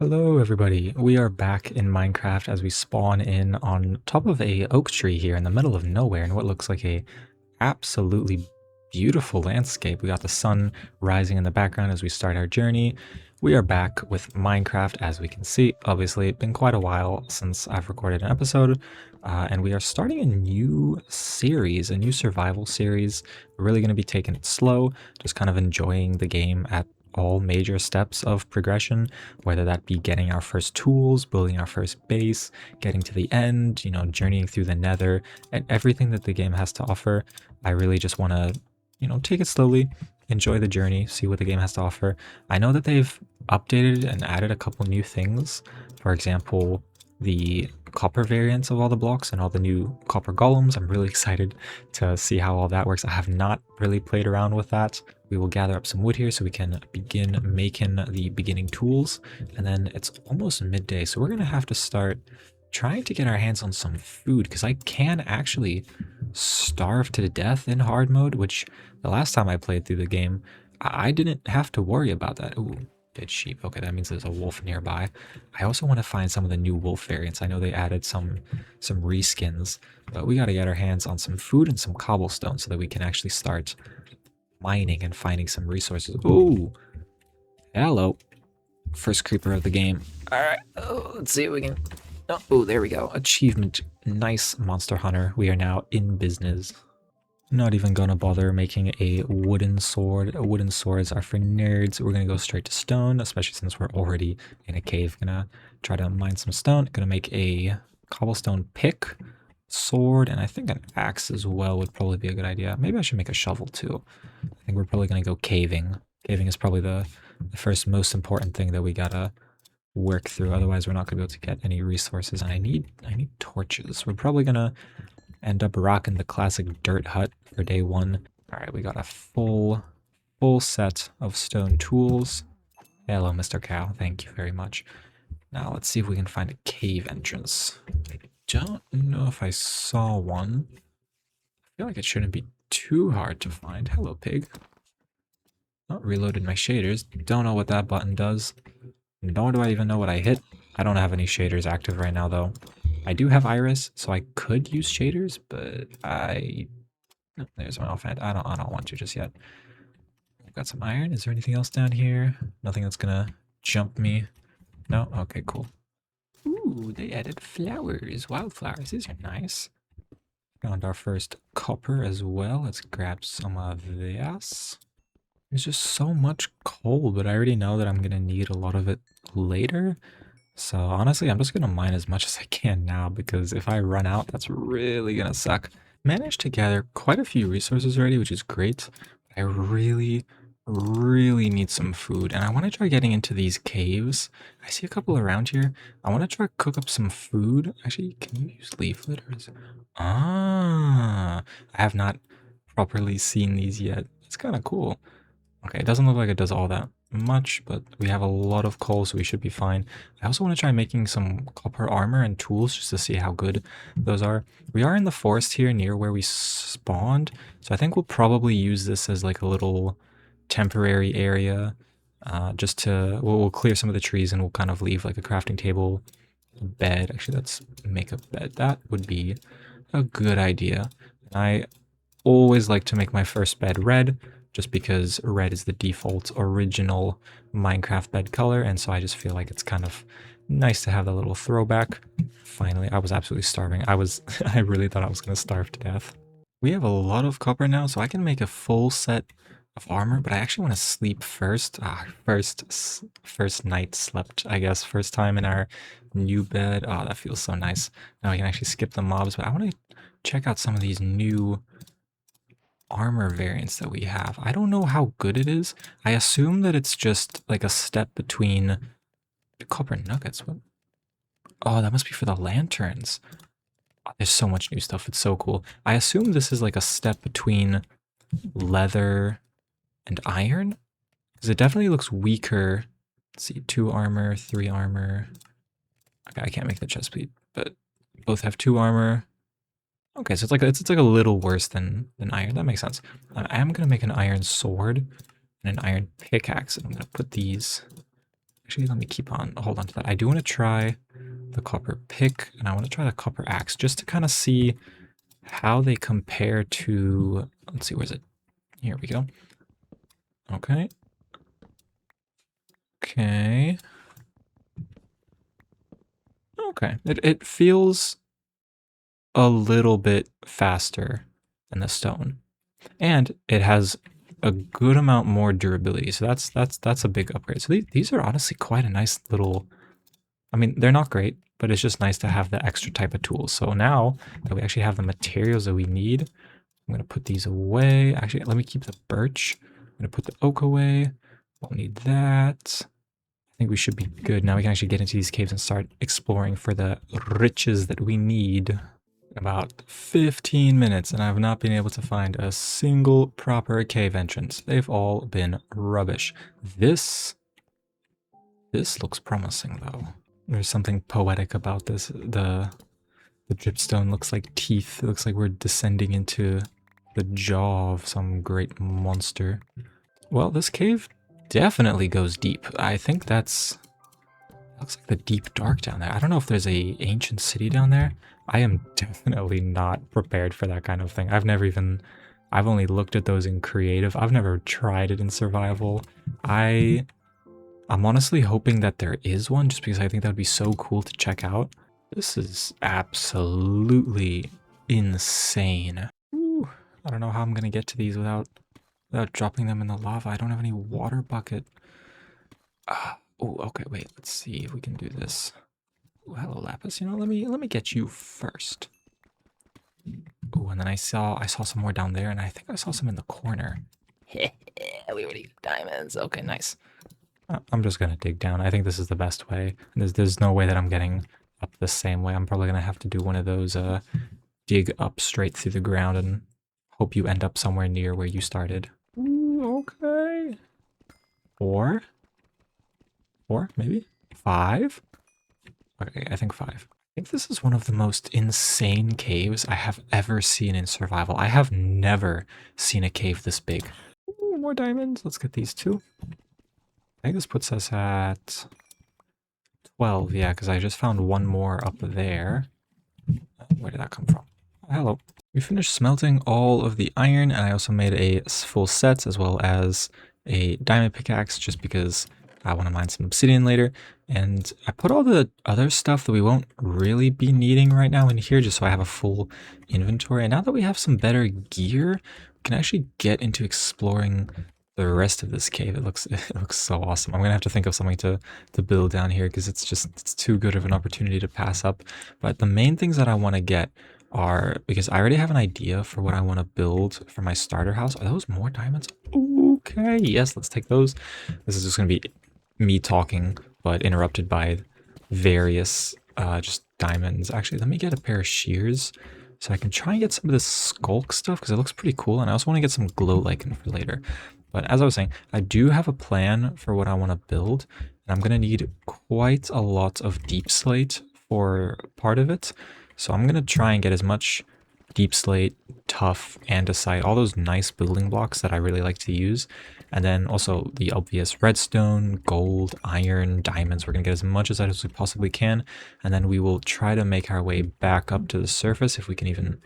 Hello everybody, we are back in Minecraft as we spawn in on top of a oak tree here in the middle of nowhere in what looks like a absolutely beautiful landscape. We got the sun rising in the background as we start our journey. We are back with Minecraft as we can see. Obviously, it's been quite a while since I've recorded an episode, and we are starting a new series, a new survival series. We're really going to be taking it slow, just kind of enjoying the game at all major steps of progression, whether that be getting our first tools, building our first base, getting to the end, journeying through the nether, and everything that the game has to offer. I really just want to, take it slowly, enjoy the journey, see what the game has to offer. I know that they've updated and added a couple new things. For example, the copper variants of all the blocks and all the new copper golems. I'm really excited to see how all that works. I have not really played around with that. We will gather up some wood here so we can begin making the beginning tools. And then it's almost midday, so we're going to have to start trying to get our hands on some food because I can actually starve to death in hard mode, which the last time I played through the game, I didn't have to worry about that. Ooh, dead sheep. Okay, that means there's a wolf nearby. I also want to find some of the new wolf variants. I know they added some reskins, but we got to get our hands on some food and some cobblestone so that we can actually start mining and finding some resources. Ooh, hello. First creeper of the game. All right, let's see if we can... Oh, there we go. Achievement. Nice, Monster Hunter. We are now in business. Not even gonna bother making a wooden sword. Wooden swords are for nerds. We're gonna go straight to stone, especially since we're already in a cave. Gonna try to mine some stone. Gonna make a cobblestone pick, sword, and I think an axe as well would probably be a good idea. Maybe I should make a shovel too. I think we're probably gonna go caving. Caving is probably the first most important thing that we gotta work through. Otherwise, we're not gonna be able to get any resources. And I need torches. We're probably gonna end up rocking the classic dirt hut for day one. All right, we got a full set of stone tools. Hello, Mr. Cow. Thank you very much. Now let's see if we can find a cave entrance. I don't know if I saw one. I feel like it shouldn't be too hard to find. Hello, pig. Not reloaded my shaders. Don't know what that button does. Nor do I even know what I hit. I don't have any shaders active right now, though. I do have iris, so I could use shaders, but oh, there's my offhand. I don't want to just yet. I've got some iron. Is there anything else down here? Nothing that's gonna jump me. No? Okay, cool. Ooh, they added flowers. Wildflowers. These are nice. Found our first copper as well. Let's grab some of this. There's just so much coal, but I already know that I'm gonna need a lot of it later. So honestly, I'm just gonna mine as much as I can now because if I run out, that's really gonna suck. Managed to gather quite a few resources already, which is great. I really need some food, and I want to try getting into these caves. I see a couple around here. I want to try cook up some food. Actually, can you use leaf litters? Ah, I have not properly seen these yet. It's kind of cool. Okay, it doesn't look like it does all that much, but we have a lot of coal, so we should be fine. I also want to try making some copper armor and tools just to see how good those are. We are in the forest here near where we spawned, so I think we'll probably use this as like a little temporary area. Just to, we'll clear some of the trees and we'll kind of leave like a crafting table, a bed. Actually, let's make a bed. That would be a good idea. I always like to make my first bed red, just because red is the default original Minecraft bed color, and so I just feel like it's kind of nice to have that little throwback. Finally, I was absolutely starving. I really thought I was going to starve to death. We have a lot of copper now, so I can make a full set of armor, but I actually want to sleep first. First night slept, I guess. First time in our new bed. Oh, that feels so nice. Now we can actually skip the mobs, but I want to check out some of these new armor variants that we have. I don't know how good it is. I assume that it's just like a step between the copper nuggets. What? Oh, that must be for the lanterns. Oh, there's so much new stuff. It's so cool. I assume this is like a step between leather and iron, because it definitely looks weaker. Let's see, 2 armor, 3 armor. Okay, I can't make the chest plate, but both have 2 armor. Okay, so it's like a little worse than iron. That makes sense. I am gonna make an iron sword and an iron pickaxe, and I'm gonna put these Actually, let me hold on to that. I do want to try the copper pick, and I want to try the copper axe just to kind of see how they compare to, let's see, where's it? Here we go. Okay. Okay. Okay. It feels a little bit faster than the stone. And it has a good amount more durability. So that's a big upgrade. So these are honestly quite a nice little, I mean, they're not great, but it's just nice to have the extra type of tools. So now that we actually have the materials that we need, I'm going to put these away. Actually, let me keep the birch. I'm going to put the oak away. Won't need that. I think we should be good. Now we can actually get into these caves and start exploring for the riches that we need. About 15 minutes, and I've not been able to find a single proper cave entrance. They've all been rubbish. This looks promising, though. There's something poetic about this. The dripstone looks like teeth. It looks like we're descending into the jaw of some great monster. Well, this cave definitely goes deep. I think that's... looks like the deep dark down there. I don't know if there's a ancient city down there. I am definitely not prepared for that kind of thing. I've only looked at those in creative. I've never tried it in survival. I'm honestly hoping that there is one just because I think that would be so cool to check out. This is absolutely insane. Ooh, I don't know how I'm gonna get to these without dropping them in the lava. I don't have any water bucket. Oh, okay, wait, let's see if we can do this. Ooh, hello, Lapis. You know, let me get you first. Oh, and then I saw some more down there, and I think I saw some in the corner. We already got diamonds. Okay, nice. I'm just gonna dig down. I think this is the best way. There's no way that I'm getting up the same way. I'm probably gonna have to do one of those dig up straight through the ground and hope you end up somewhere near where you started. Ooh, okay. Four, maybe 5. Okay, I think 5. I think this is one of the most insane caves I have ever seen in survival. I have never seen a cave this big. Ooh, more diamonds. Let's get these 2. I think this puts us at 12, yeah, because I just found one more up there. Where did that come from? Hello. We finished smelting all of the iron, and I also made a full set as well as a diamond pickaxe just because I want to mine some obsidian later. And I put all the other stuff that we won't really be needing right now in here just so I have a full inventory. And now that we have some better gear, we can actually get into exploring the rest of this cave. It looks so awesome. I'm gonna have to think of something to build down here because it's too good of an opportunity to pass up. But the main things that I want to get are, because I already have an idea for what I want to build for my starter house. Are those more diamonds? Okay, yes, let's take those. This is just gonna be me talking, but interrupted by various just diamonds. Actually, let me get a pair of shears so I can try and get some of this skulk stuff because it looks pretty cool, and I also want to get some glow lichen for later. But as I was saying, I do have a plan for what I want to build, and I'm going to need quite a lot of deep slate for part of it. So I'm going to try and get as much deep slate, tuff, andesite, all those nice building blocks that I really like to use. And then also the obvious redstone, gold, iron, diamonds. We're going to get as much as that as we possibly can. And then we will try to make our way back up to the surface if we can even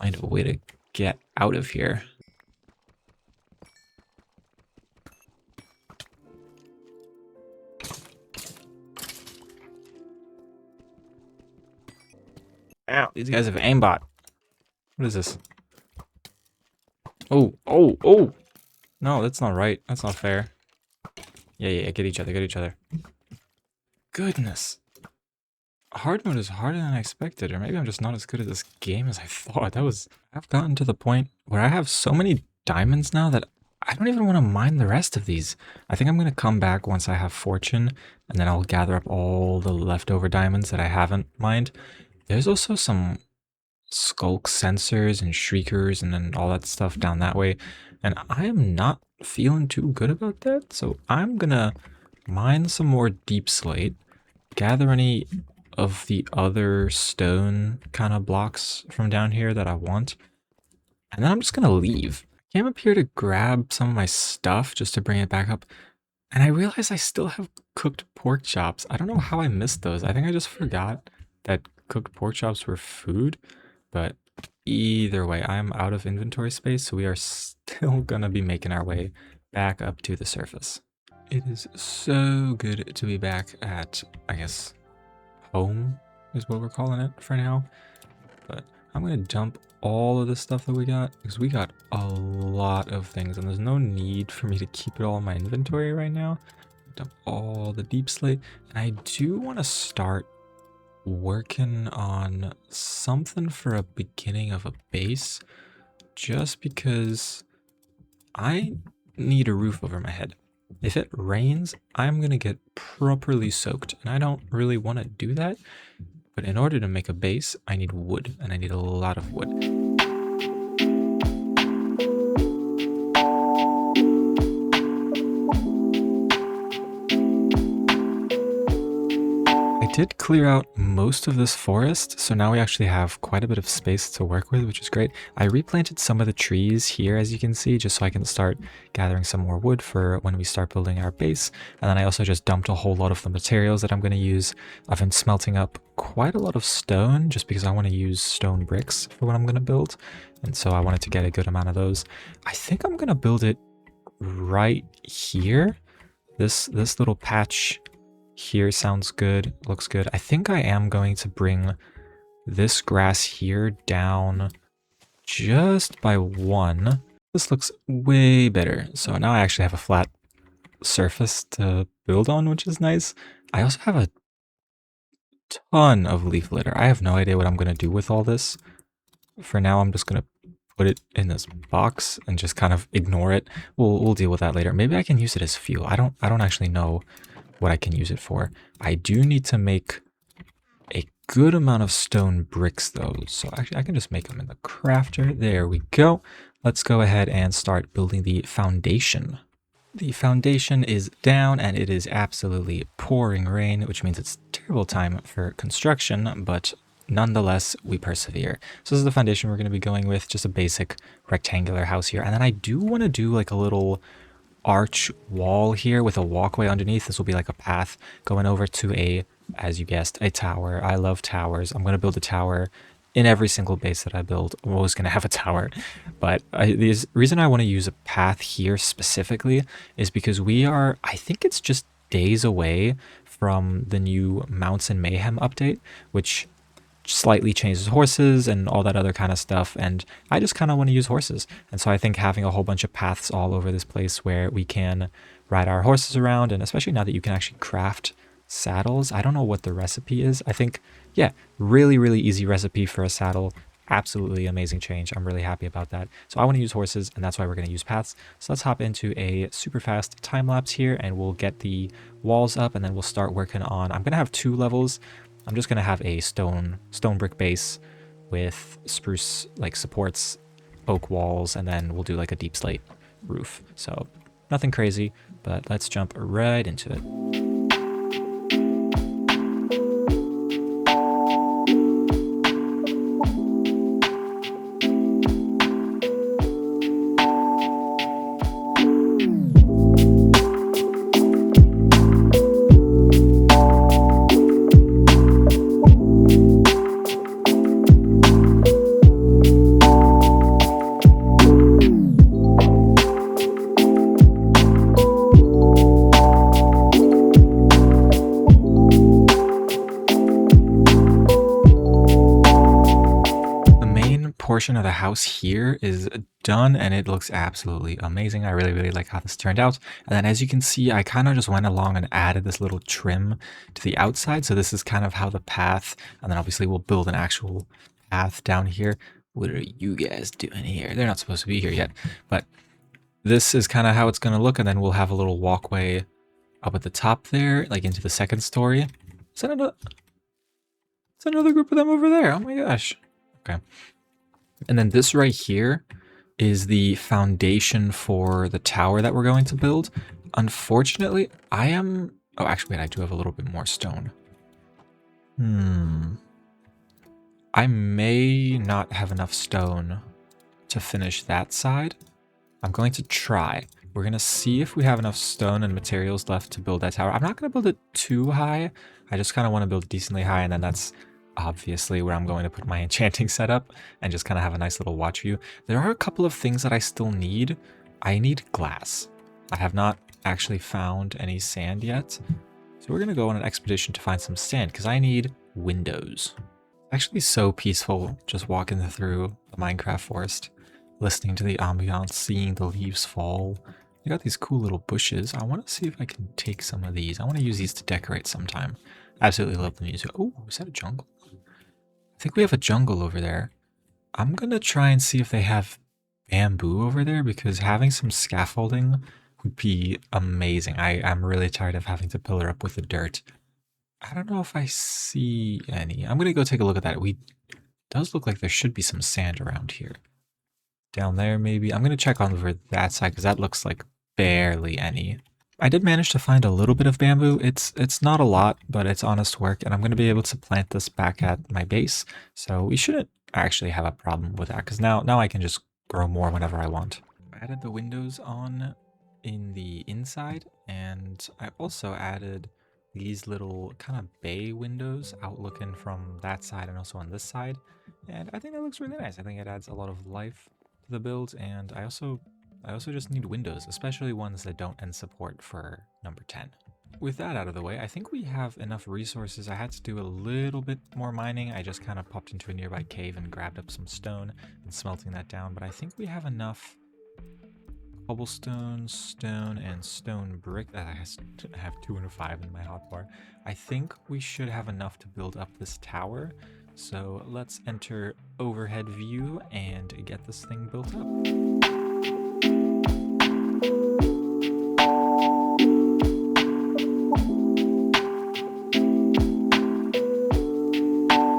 find a way to get out of here. Ow, these guys have aimbot. What is this? Oh, oh, oh! No, that's not right. That's not fair. Yeah, get each other. Goodness. Hard mode is harder than I expected, or maybe I'm just not as good at this game as I thought. I've gotten to the point where I have so many diamonds now that I don't even want to mine the rest of these. I think I'm going to come back once I have fortune, and then I'll gather up all the leftover diamonds that I haven't mined. There's also some skulk sensors and shriekers and then all that stuff down that way, and I am not feeling too good about that, so I'm gonna mine some more deep slate, gather any of the other stone kind of blocks from down here that I want, and then I'm just gonna leave. I came up here to grab some of my stuff just to bring it back up, And I realize I still have cooked pork chops. I don't know how I missed those. I think I just forgot that cooked pork chops were food. But either way, I'm out of inventory space, so we are still gonna be making our way back up to the surface. It is so good to be back at, I guess, home is what we're calling it for now. But I'm gonna dump all of the stuff that we got because we got a lot of things and there's no need for me to keep it all in my inventory right now. Dump all the deep slate, and I do want to start working on something for a beginning of a base just because I need a roof over my head. If it rains, I'm gonna get properly soaked, and I don't really want to do that. But in order to make a base, I need wood, and I need a lot of wood. I did clear out most of this forest, so now we actually have quite a bit of space to work with, which is great. I replanted some of the trees here, as you can see, just so I can start gathering some more wood for when we start building our base. And then I also just dumped a whole lot of the materials that I'm going to use. I've been smelting up quite a lot of stone, just because I want to use stone bricks for what I'm going to build. And so I wanted to get a good amount of those. I think I'm going to build it right here. This little patch here sounds good, looks good. I think I am going to bring this grass here down just by one. This looks way better. So now I actually have a flat surface to build on, which is nice. I also have a ton of leaf litter. I have no idea what I'm going to do with all this. For now, I'm just going to put it in this box and just kind of ignore it. We'll deal with that later. Maybe I can use it as fuel. I don't actually know what I can use it for. I do need to make a good amount of stone bricks though. So actually I can just make them in the crafter. There we go. Let's go ahead and start building the foundation. The foundation is down and it is absolutely pouring rain, which means it's terrible time for construction, but nonetheless, we persevere. So this is the foundation we're going to be going with, just a basic rectangular house here. And then I do want to do like a little arch wall here with a walkway underneath. This will be like a path going over to a, as you guessed, a tower. I love towers. I'm going to build a tower in every single base that I build. I'm always going to have a tower. But the reason I want to use a path here specifically is because we are, I think it's just days away from the new Mounts and Mayhem update, which slightly changes horses and all that other kind of stuff, and I just kind of want to use horses. And so I think having a whole bunch of paths all over this place where we can ride our horses around, and especially now that you can actually craft saddles. I don't know what the recipe is. I think, yeah, really easy recipe for a saddle. Absolutely amazing change. I'm really happy about that. So I want to use horses, and that's why we're going to use paths. So let's hop into a super fast time lapse here, and we'll get the walls up, and then we'll start working on, I'm going to have 2 levels. I'm just going to have a stone brick base with spruce like supports, oak walls, and then we'll do like a deep slate roof. So nothing crazy, but let's jump right into it. Portion of the house here is done and it looks absolutely amazing. I really like how this turned out. And then as you can see, I kind of just went along and added this little trim to the outside. So this is kind of how the path, and then obviously we'll build an actual path down here. What are you guys doing here? They're not supposed to be here yet, but this is kind of how it's going to look. And then we'll have a little walkway up at the top there, like into the second story. Is that another group of them over there? Oh my gosh. Okay. And then this right here is the foundation for the tower that we're going to build. Unfortunately, oh, actually, wait, I do have a little bit more stone. I may not have enough stone to finish that side. I'm going to try. We're going to see if we have enough stone and materials left to build that tower. I'm not going to build it too high. I just kind of want to build decently high, and then that's obviously where I'm going to put my enchanting setup and just kind of have a nice little watch view. There are a couple of things that I still need. I need glass. I have not actually found any sand yet. So we're going to go on an expedition to find some sand because I need windows. Actually so peaceful just walking through the Minecraft forest, listening to the ambiance, seeing the leaves fall. I got these cool little bushes. I want to see if I can take some of these. I want to use these to decorate sometime. Absolutely love the music. Oh, is that a jungle? I think we have a jungle over there. I'm going to try and see if they have bamboo over there because having some scaffolding would be amazing. I'm really tired of having to pillar up with the dirt. I don't know if I see any. I'm going to go take a look at that. It does look like there should be some sand around here. Down there, maybe. I'm going to check on over that side because that looks like barely any. I did manage to find a little bit of bamboo. It's not a lot, but it's honest work, and I'm going to be able to plant this back at my base. So we shouldn't actually have a problem with that because now I can just grow more whenever I want. I added the windows on in the inside, and I also added these little kind of bay windows out looking from that side and also on this side. And I think that looks really nice. I think it adds a lot of life to the build, and I also just need windows, especially ones that don't end support for number 10. With that out of the way, I think we have enough resources. I had to do a little bit more mining. I just kind of popped into a nearby cave and grabbed up some stone and smelting that down, but I think we have enough cobblestone, stone, and stone brick. I have 2 and 5 in my hotbar. I think we should have enough to build up this tower. So let's enter overhead view and get this thing built up.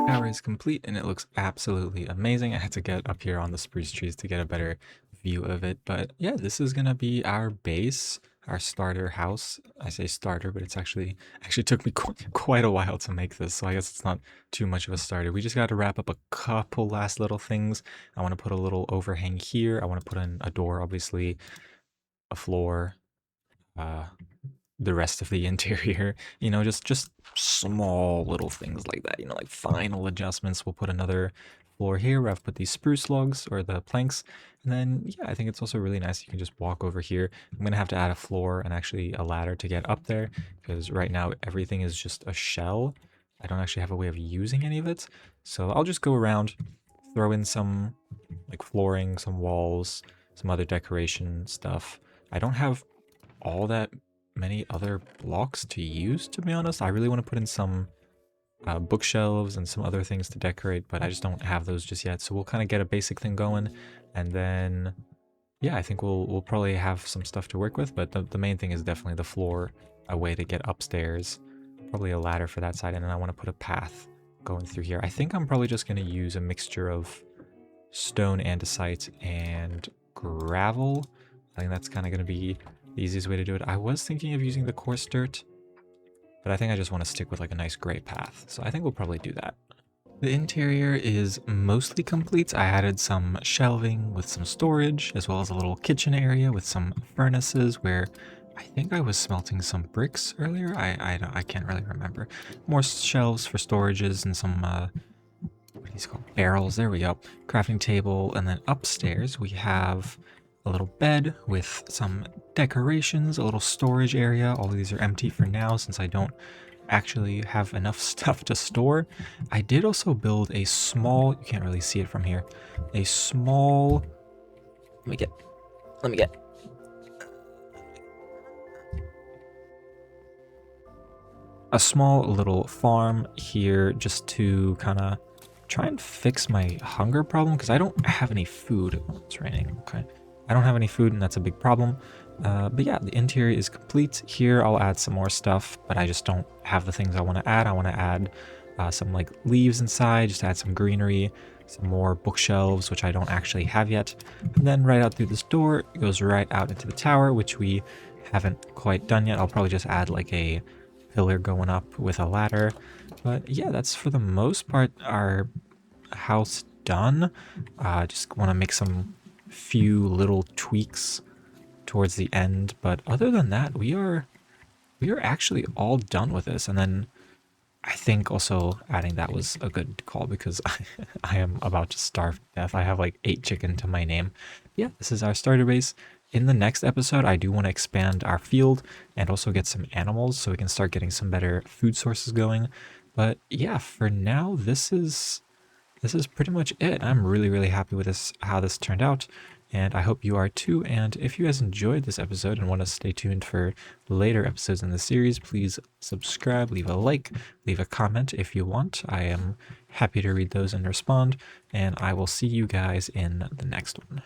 Tower is complete and it looks absolutely amazing. I had to get up here on the spruce trees to get a better view of it, but yeah, this is gonna be our base, our starter house. I say starter, but it's actually took me quite a while to make this, so I guess it's not too much of a starter. We just got to wrap up a couple last little things. I want to put a little overhang here. I want to put in a door, obviously, a floor, the rest of the interior, you know, just small little things like that, you know, like final adjustments. We'll put another floor here where I've put these spruce logs or the planks. And then, yeah, I think it's also really nice. You can just walk over here. I'm going to have to add a floor and actually a ladder to get up there because right now everything is just a shell. I don't actually have a way of using any of it. So I'll just go around, throw in some like flooring, some walls, some other decoration stuff. I don't have all that many other blocks to use, to be honest. I really want to put in some bookshelves and some other things to decorate, but I just don't have those just yet. So we'll kind of get a basic thing going, and then yeah, I think we'll probably have some stuff to work with, but the main thing is definitely the floor, a way to get upstairs, probably a ladder for that side, and then I want to put a path going through here. I think I'm probably just going to use a mixture of stone andesite and gravel. I think that's kind of going to be the easiest way to do it. I was thinking of using the coarse dirt, but I think I just want to stick with like a nice gray path. So I think we'll probably do that. The interior is mostly complete. I added some shelving with some storage, as well as a little kitchen area with some furnaces where I think I was smelting some bricks earlier. I can't really remember. More shelves for storages and some what are these called? Barrels. There we go. Crafting table, and then upstairs we have a little bed with some decorations, a little storage area. All of these are empty for now since I don't actually have enough stuff to store. I did also build a small, you can't really see it from here, a small, let me get a small little farm here just to kind of try and fix my hunger problem because I don't have any food. Oh, it's raining. Okay. I don't have any food, and that's a big problem. But yeah, the interior is complete. Here, I'll add some more stuff, but I just don't have the things I want to add. I want to add some like leaves inside, just add some greenery, some more bookshelves, which I don't actually have yet. And then right out through this door, it goes right out into the tower, which we haven't quite done yet. I'll probably just add like a pillar going up with a ladder. But yeah, that's for the most part our house done. Just want to make some few little tweaks towards the end. But other than that, we are actually all done with this. And then I think also adding that was a good call because I am about to starve to death. I have like 8 chicken to my name. Yeah, this is our starter base. In the next episode, I do want to expand our field and also get some animals so we can start getting some better food sources going. But yeah, for now, this is pretty much it. I'm really, really happy with this, how this turned out, and I hope you are too. And if you guys enjoyed this episode and want to stay tuned for later episodes in the series, please subscribe, leave a like, leave a comment if you want. I am happy to read those and respond, and I will see you guys in the next one.